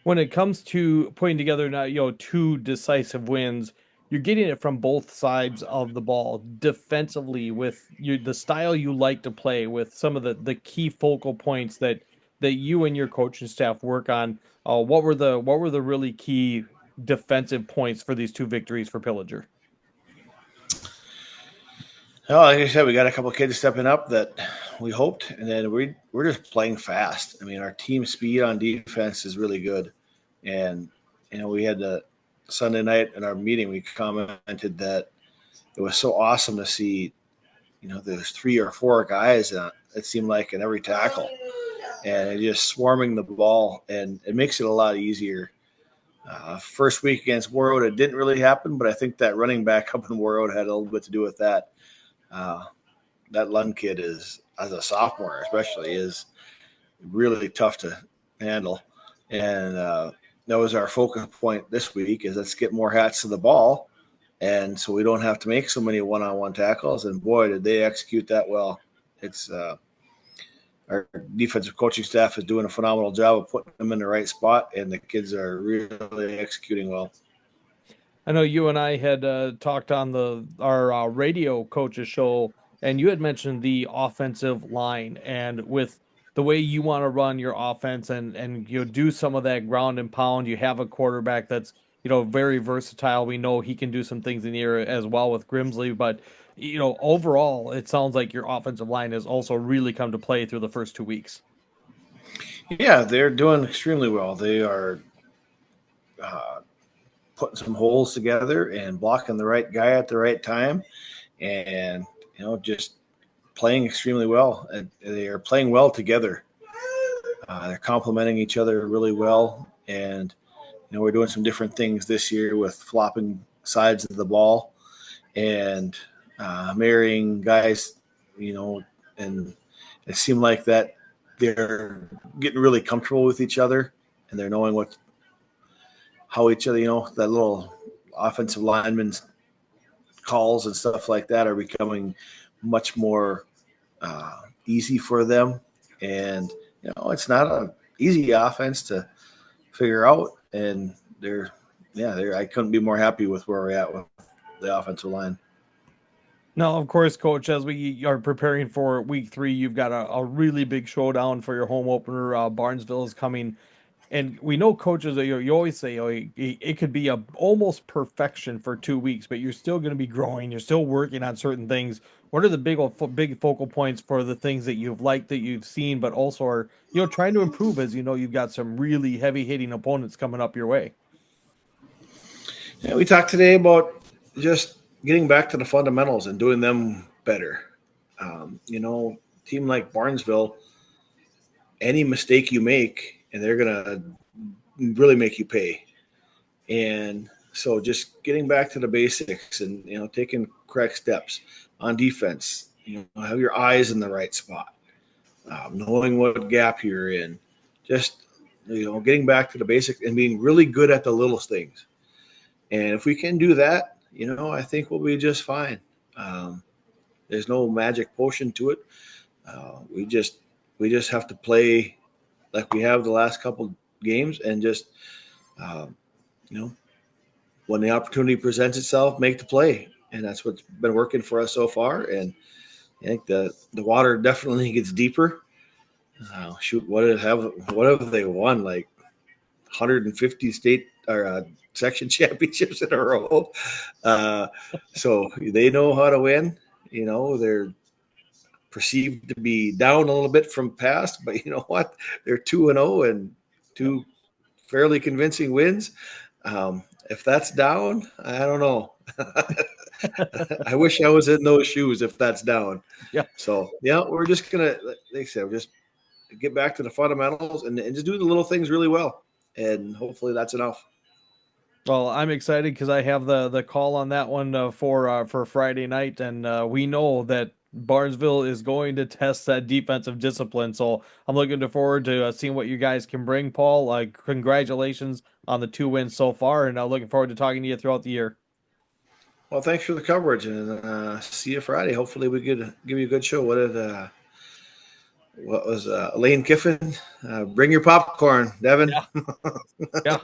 When it comes to putting together now, 2 decisive wins, you're getting it from both sides of the ball defensively with the style you like to play, with some of the key focal points that you and your coaching staff work on. What were the really key defensive points for these two victories for Pillager? Well, like I said, we got a couple of kids stepping up that we hoped, and then we're just playing fast. I mean, our team speed on defense is really good, and we had the Sunday night in our meeting. We commented that it was so awesome to see, there's 3 or 4 guys it seemed like in every tackle, and they're just swarming the ball, and it makes it a lot easier. First week against Warroad, it didn't really happen, but I think that running back up in Warroad had a little bit to do with that. That Lund kid is, as a sophomore especially, is really tough to handle. And that was our focus point this week, is let's get more hats to the ball. And so we don't have to make so many one-on-one tackles. And boy, did they execute that well. It's our defensive coaching staff is doing a phenomenal job of putting them in the right spot, and the kids are really executing well. I know you and I had talked on our radio coaches show, and you had mentioned the offensive line, and with the way you want to run your offense and do some of that ground and pound, you have a quarterback that's very versatile. We know he can do some things in the air as well with Grimsley, but overall, it sounds like your offensive line has also really come to play through the first 2 weeks. Yeah, they're doing extremely well. They are putting some holes together and blocking the right guy at the right time, and just playing extremely well. And they are playing well together. They're complementing each other really well, and we're doing some different things this year with flopping sides of the ball and marrying guys, and it seemed like that they're getting really comfortable with each other, and they're knowing how each other, that little offensive lineman's calls and stuff like that are becoming much more easy for them. And, it's not an easy offense to figure out. And I couldn't be more happy with where we're at with the offensive line. Now, of course, Coach, as we are preparing for week 3, you've got a really big showdown for your home opener. Barnesville is coming. And we know, coaches, that you always say it could be almost perfection for 2 weeks, but you're still going to be growing. You're still working on certain things. What are the big focal points for the things that you've liked, that you've seen, but also are trying to improve, as you've got some really heavy hitting opponents coming up your way? Yeah, we talked today about just getting back to the fundamentals and doing them better. Team like Barnesville, any mistake you make, and they're going to really make you pay. And so just getting back to the basics and, taking correct steps on defense, have your eyes in the right spot, knowing what gap you're in, just, getting back to the basics and being really good at the littlest things. And if we can do that, I think we'll be just fine. There's no magic potion to it. We just have to play like we have the last couple games, and just, when the opportunity presents itself, make the play. And that's what's been working for us so far. And I think the water definitely gets deeper. What have they won? Like 150 state or section championships in a row. So they know how to win. They're perceived to be down a little bit from past, but you know what? They're 2-0 and 2 fairly convincing wins. If that's down, I don't know. I wish I was in those shoes if that's down. Yeah. So, we're just going to, like I said, just get back to the fundamentals and just do the little things really well. And hopefully that's enough. Well, I'm excited because I have the call on that one for Friday night, and we know that Barnesville is going to test that defensive discipline. So I'm looking forward to seeing what you guys can bring, Paul. Congratulations on the 2 wins so far, and I'm looking forward to talking to you throughout the year. Well, thanks for the coverage, and see you Friday. Hopefully we could give you a good show. What was Lane Kiffin? Bring your popcorn, Devin. Yeah.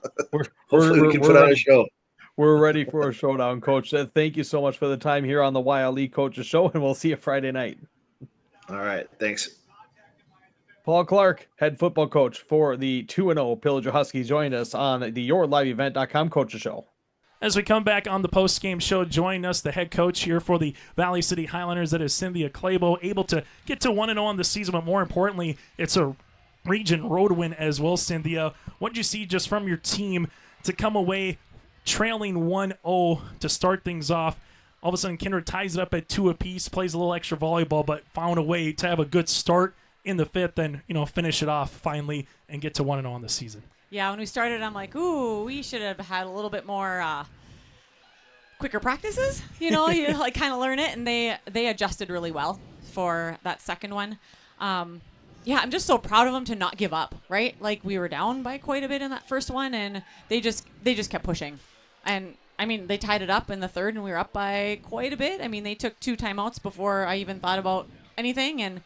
Hopefully we can put on a show. We're ready for a showdown, Coach. Thank you so much for the time here on the YLE Coaches Show, and we'll see you Friday night. All right. Thanks. Paul Clark, head football coach for the 2-0 Pillager Huskies, joined us on the YourLiveEvent.com Coaches Show. As we come back on the post-game show, join us, the head coach here for the Valley City Highlanders, that is Cynthia Klabo, able to get to 1-0 on the season, but more importantly, it's a region road win as well, Cynthia. What did you see just from your team to come away trailing 1-0 to start things off? All of a sudden, Kindred ties it up at 2 apiece, plays a little extra volleyball, but found a way to have a good start in the fifth and, finish it off finally and get to 1-0 on the season. Yeah, when we started, I'm like, ooh, we should have had a little bit more quicker practices. You like kind of learn it, and they adjusted really well for that second one. Yeah, I'm just so proud of them to not give up, right? Like, we were down by quite a bit in that first one, and they just kept pushing. And, I mean, they tied it up in the third, and we were up by quite a bit. I mean, they took 2 timeouts before I even thought about anything, and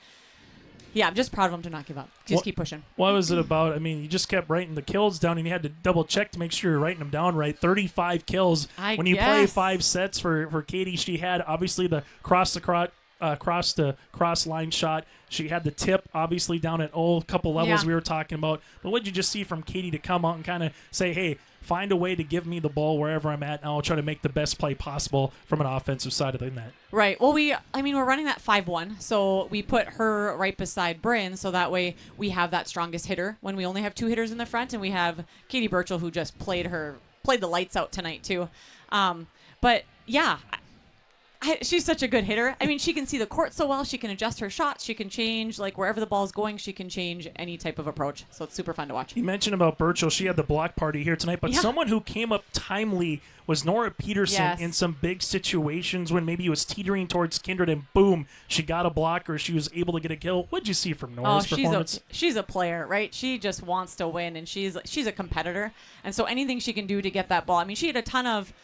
yeah, I'm just proud of them to not give up. Just keep pushing. What was it about? I mean, you just kept writing the kills down, and you had to double check to make sure you're writing them down right. 35 kills. When you play 5 sets for Katie, she had obviously the cross the cross line shot. She had the tip, obviously, down at a couple levels we were talking about. But what did you just see from Katie to come out and kind of say, hey, find a way to give me the ball wherever I'm at, and I'll try to make the best play possible from an offensive side of the net? Right. Well, we're running that 5-1, so we put her right beside Bryn, so that way we have that strongest hitter when we only have 2 hitters in the front, and we have Katie Burchell, who just played the lights out tonight too. But yeah, she's such a good hitter. I mean, she can see the court so well. She can adjust her shots. She can change, like, wherever the ball's going, she can change any type of approach. So it's super fun to watch. You mentioned about Burchell. She had the block party here tonight, but someone who came up timely was Nora Peterson in some big situations when maybe he was teetering towards Kindred, and boom, she got a block or she was able to get a kill. What did you see from Nora's performance? She's a player, right? She just wants to win, and she's a competitor. And so anything she can do to get that ball. I mean, she had a ton of,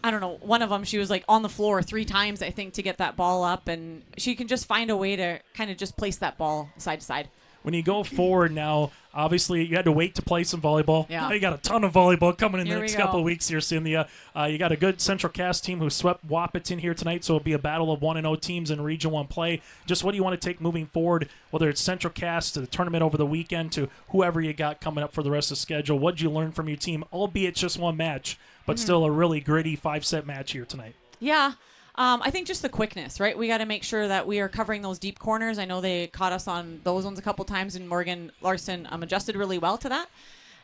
I don't know, one of them, she was like on the floor 3 times, I think, to get that ball up, and she can just find a way to kind of just place that ball side to side. When you go forward now, obviously you had to wait to play some volleyball. Yeah. Now you got a ton of volleyball coming in the next couple of go. weeks here, Cynthia. You got a good Central Cast team who swept Wahpeton here tonight, so it'll be a battle of 1-0 teams in Region 1 play. Just what do you want to take moving forward, whether it's Central Cast to the tournament over the weekend to whoever you got coming up for the rest of the schedule? What did you learn from your team, albeit just one match, but still a really gritty 5-set match here tonight? Yeah. I think just the quickness, right? We got to make sure that we are covering those deep corners. I know they caught us on those ones a couple times, and Morgan Larson adjusted really well to that.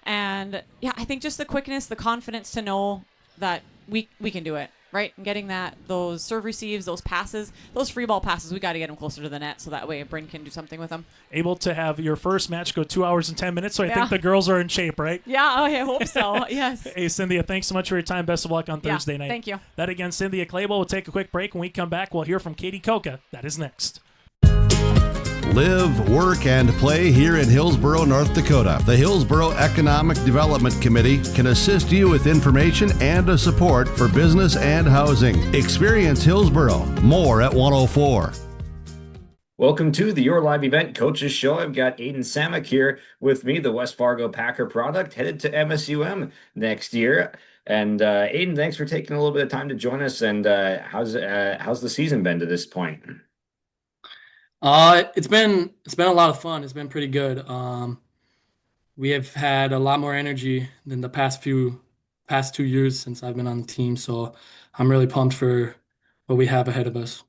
And yeah, I think just the quickness, the confidence to know that we can do it, right? And getting those serve receives, those passes, those free ball passes, we got to get them closer to the net so that way Bryn can do something with them. Able to have your first match go 2 hours and 10 minutes, so I think the girls are in shape, right? Yeah, I hope so. Yes. Hey, Cynthia, thanks so much for your time. Best of luck on Thursday night. Thank you. That again, Cynthia Klabo. We'll take a quick break. When we come back, we'll hear from Katie Koka. That is next. Live, work, and play here in Hillsborough, North Dakota. The Hillsborough Economic Development Committee can assist you with information and support for business and housing. Experience Hillsborough. More at 104. Welcome to the Your Live Event Coaches Show. I've got Aiden Samek here with me, the West Fargo Packer product, headed to MSUM next year. And Aiden, thanks for taking a little bit of time to join us. And how's the season been to this point? It's been a lot of fun. It's been pretty good. We have had a lot more energy than the past 2 years since I've been on the team. So I'm really pumped for what we have ahead of us.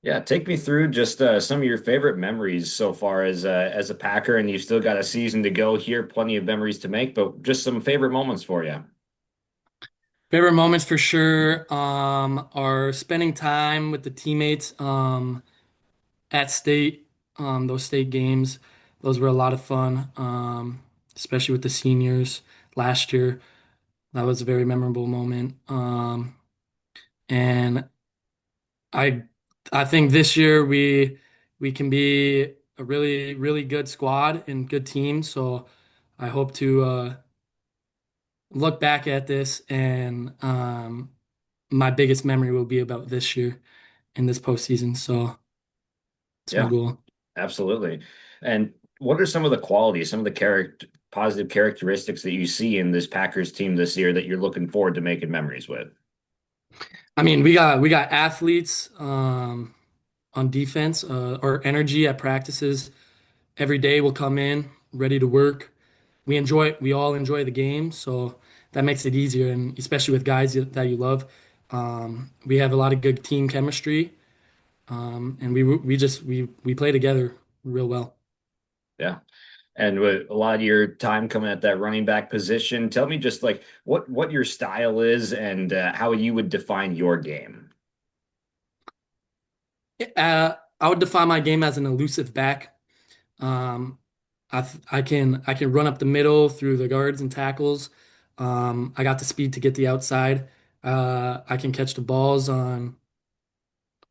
Yeah, take me through just some of your favorite memories so far as a Packer, and you've still got a season to go here, plenty of memories to make, but just some favorite moments for you. Favorite moments for sure are spending time with the teammates at state, those state games. Those were a lot of fun, especially with the seniors last year. That was a very memorable moment. And I think this year we can be a really, really good squad and good team. So I hope to look back at this, and my biggest memory will be about this year in this postseason. So that's my goal. Absolutely. And what are some of the qualities, some of the positive characteristics that you see in this Packers team this year that you're looking forward to making memories with? I mean, we got athletes on defense. Our energy at practices every day will come in ready to work. We all enjoy the game, so that makes it easier, and especially with guys that you love. We have a lot of good team chemistry, and we play together real well. Yeah. And with a lot of your time coming at that running back position, tell me just like what your style is and how you would define your game. I would define my game as an elusive back. I can run up the middle through the guards and tackles. I got the speed to get the outside. I can catch the balls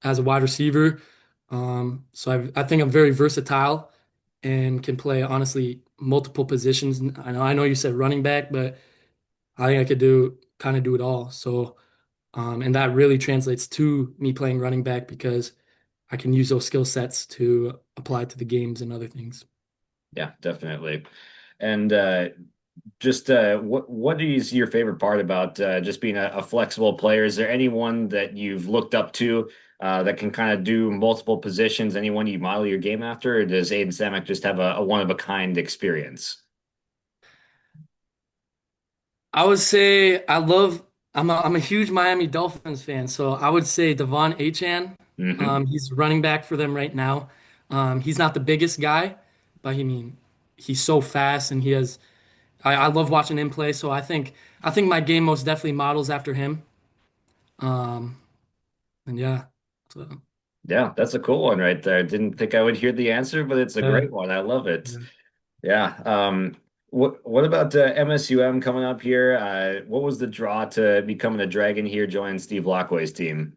as a wide receiver. So I think I'm very versatile and can play honestly multiple positions. I know you said running back, but I think I could do it all. So and that really translates to me playing running back because I can use those skill sets to apply to the games and other things. Yeah, definitely. And just what is your favorite part about just being a flexible player? Is there anyone that you've looked up to that can kind of do multiple positions? Anyone you model your game after, or does Aiden Samek just have a one-of-a-kind experience? I would say I'm a huge Miami Dolphins fan, so I would say Devon Achane. He's running back for them right now. He's not the biggest guy, but he's so fast, and I love watching him play. So I think my game most definitely models after him. And yeah. So. Yeah, that's a cool one right there. Didn't think I would hear the answer, but it's a great one. I love it. Yeah. What about MSUM coming up here? What was the draw to becoming a Dragon here, joining Steve Lockway's team?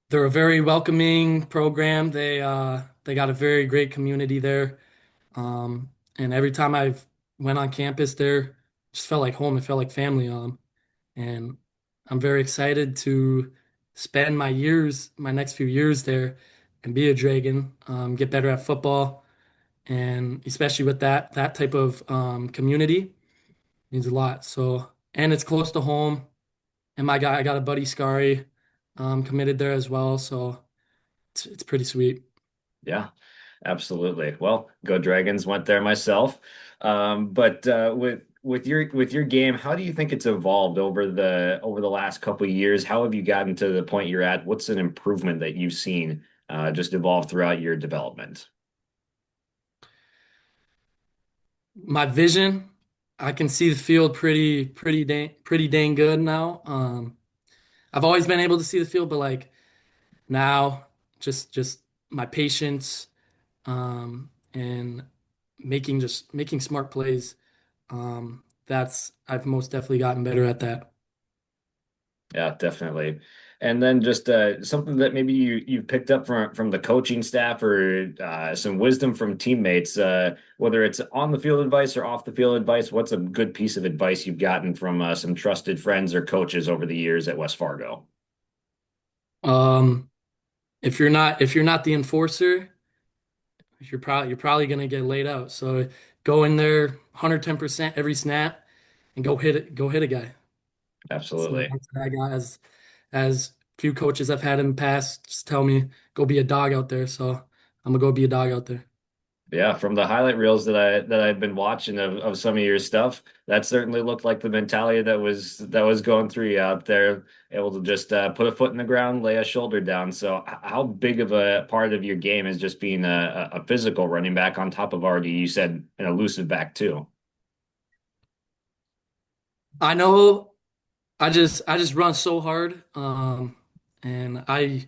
They're a very welcoming program. They got a very great community there. And every time I've went on campus there, it just felt like home. It felt like family. And I'm very excited to spend my next few years there and be a Dragon, get better at football. And especially with that type of community means a lot. So, and it's close to home. And I got a buddy, Scary, committed there as well. So it's pretty sweet. Yeah, absolutely. Well, go Dragons, went there myself. But with your game, how do you think it's evolved over the last couple of years? How have you gotten to the point you're at? What's an improvement that you've seen just evolve throughout your development? My vision, I can see the field pretty dang good now. I've always been able to see the field, but like now, just my patience, and making smart plays. I've most definitely gotten better at that. Yeah, definitely. And then just something that maybe you've picked up from the coaching staff or some wisdom from teammates, whether it's on the field advice or off the field advice. What's a good piece of advice you've gotten from some trusted friends or coaches over the years at West Fargo? If you're not the enforcer, you're probably gonna get laid out. So go in there 110% every snap and go hit a guy. Absolutely. So I got as few coaches I've had in the past just tell me go be a dog out there. So I'm gonna go be a dog out there. Yeah, from the highlight reels that I've been watching of some of your stuff, that certainly looked like the mentality that was going through you out there, able to just put a foot in the ground, lay a shoulder down. So how big of a part of your game is just being a physical running back on top of already, you said, an elusive back too? I know I just run so hard. And I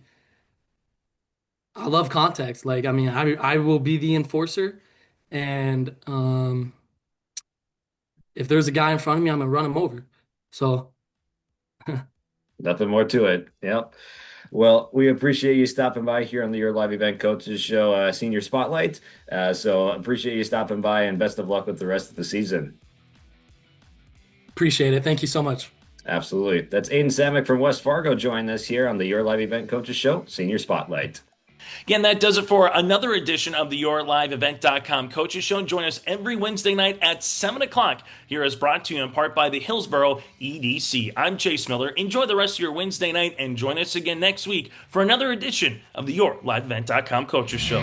love context. Like, I mean, I will be the enforcer, and if there's a guy in front of me, I'm gonna run him over. So nothing more to it. Yep. Well, we appreciate you stopping by here on the Your Live Event Coaches Show Senior Spotlight. So appreciate you stopping by, and best of luck with the rest of the season. Appreciate it. Thank you so much. Absolutely. That's Aiden Samek from West Fargo joining us here on the Your Live Event Coaches Show Senior Spotlight. Again, that does it for another edition of the YourLiveEvent.com Coaches Show. Join us every Wednesday night at 7 o'clock. Here is brought to you in part by the Hillsboro EDC. I'm Chase Miller. Enjoy the rest of your Wednesday night and join us again next week for another edition of the YourLiveEvent.com Coaches Show.